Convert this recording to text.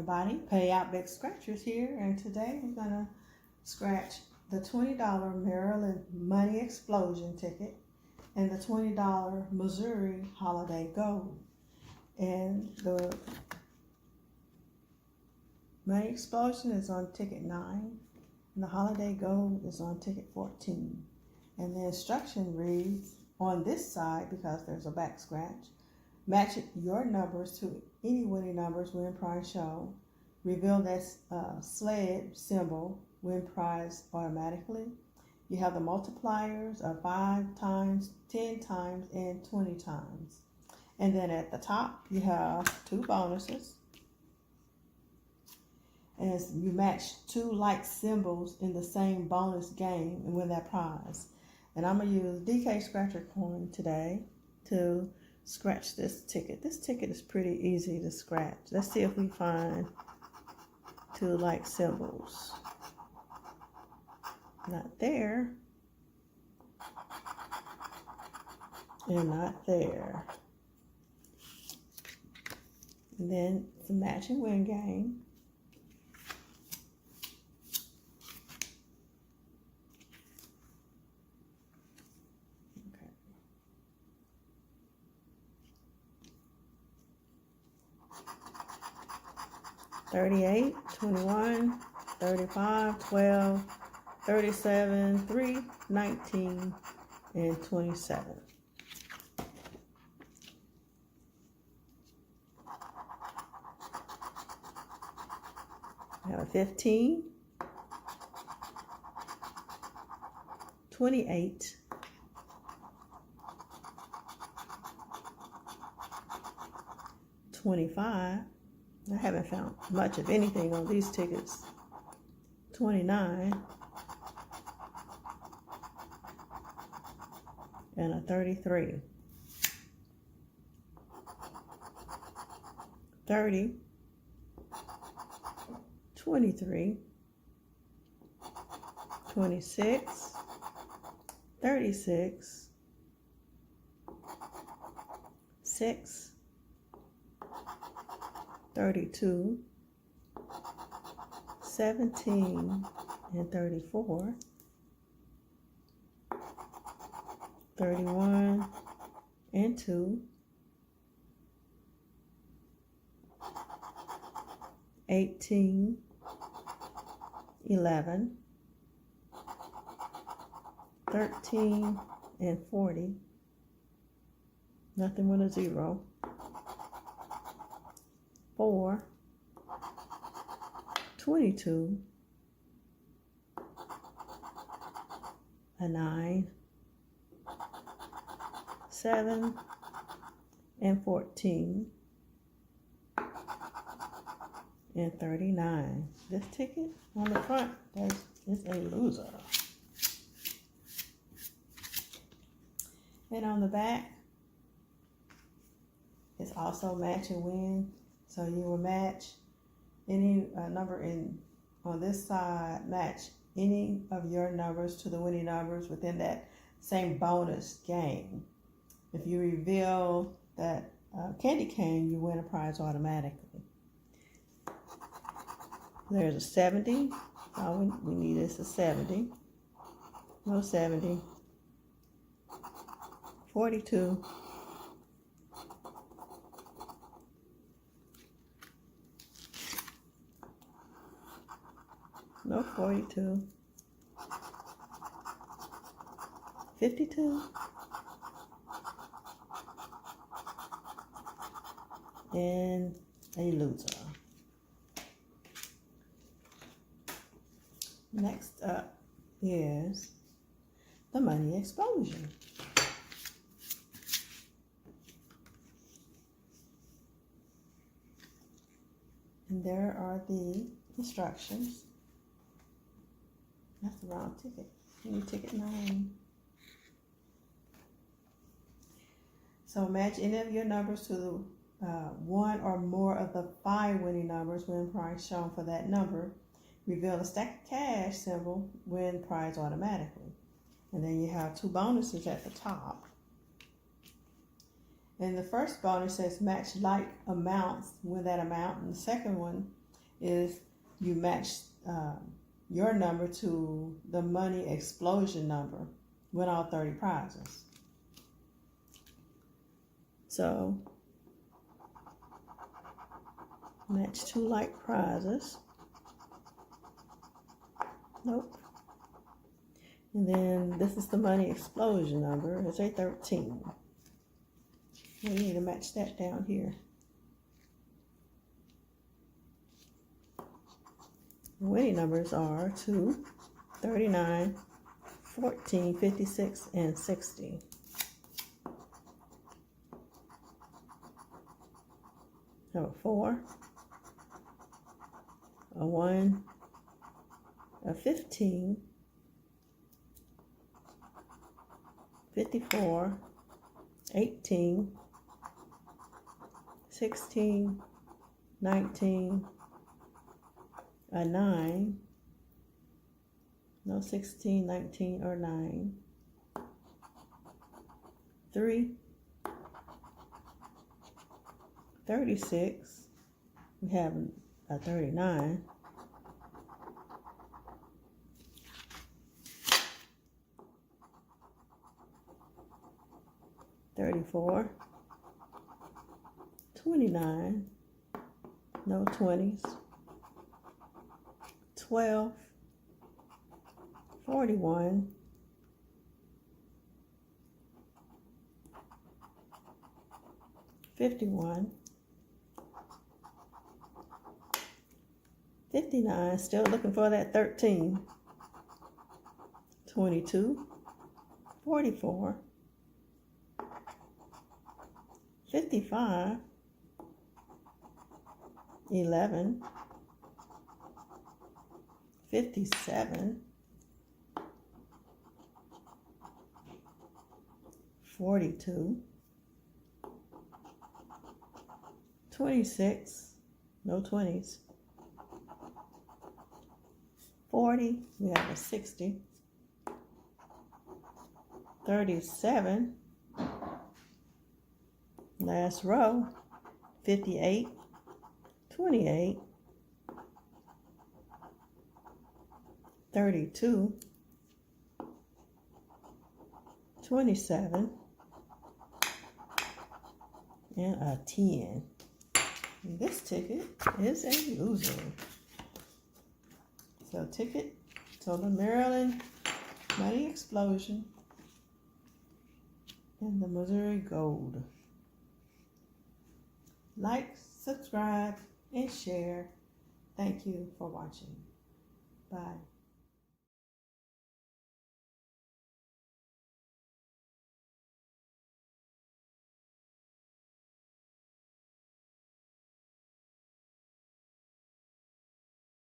everybody, Payout Big Scratchers here, and today we're going to scratch the $20 Maryland Money Explosion ticket and the $20 Missouri Holiday Gold. And the Money Explosion is on ticket 9 and the Holiday Gold is on ticket 14. And the instruction reads on this side, because there's a back scratch, match your numbers to any winning numbers when prize shown. Reveal that sled symbol, win prize automatically. You have the multipliers of 5 times, 10 times, and 20 times. And then at the top, you have 2 bonuses. And you match 2 like symbols in the same bonus game and win that prize. And I'm going to use DK Scratcher Coin today to scratch this ticket. This ticket is pretty easy to scratch. Let's see if we find 2 like symbols. Not there. And not there. And then it's a match and win game. Okay. 38, 21, 35, 12, 37, 3, 19, and 27. I have a 15, 28, 25. I haven't found much of anything on these tickets. 29 and a 33. 30, 23, 26, 36, 6, 32, 17, and 34, 31, and 2, 18, 11, 13, and 40. Nothing with a 0. 4, 22, a 9, 7, and 14, and 39. This ticket on the front is a loser. And on the back, it's also match and win. So you will match any number on this side, match any of your numbers to the winning numbers within that same bonus game. If you reveal that candy cane, you win a prize automatically. There's a 70. All we need is a 70. No 70. 42. No 42. 52. And a loser. Next up is the Money Explosion. And there are the instructions. That's the wrong ticket. You need ticket 9. So match any of your numbers to the one or more of the 5 winning numbers when prize shown for that number. Reveal a stack of cash symbol, win prize automatically. And then you have 2 bonuses at the top. And the first bonus says match like amounts with that amount. And the second one is you match your number to the money explosion number with all 30 prizes. So match two like prizes. Nope. And then this is the money explosion number. It's a 13. We need to match that down here. The winning numbers are 2, 39, 14, 56, and 60. Have a 4, a 1, a 15, 54, 18, 16, 19, a 9, no 16, 19, or 9, 3, 36, we have a 39, 34, 29, no 20s, 12, 41, 51, 59, still looking for that 13, 22, 44, 55, 11, 57, 42, 26, no 20s, 40, we have a 60, 37, last row, 58, 28, 32, 27, and a 10. This ticket is a loser. So ticket to the Maryland Money Explosion and the Missouri Gold. Like, subscribe, and share. Thank you for watching. Bye.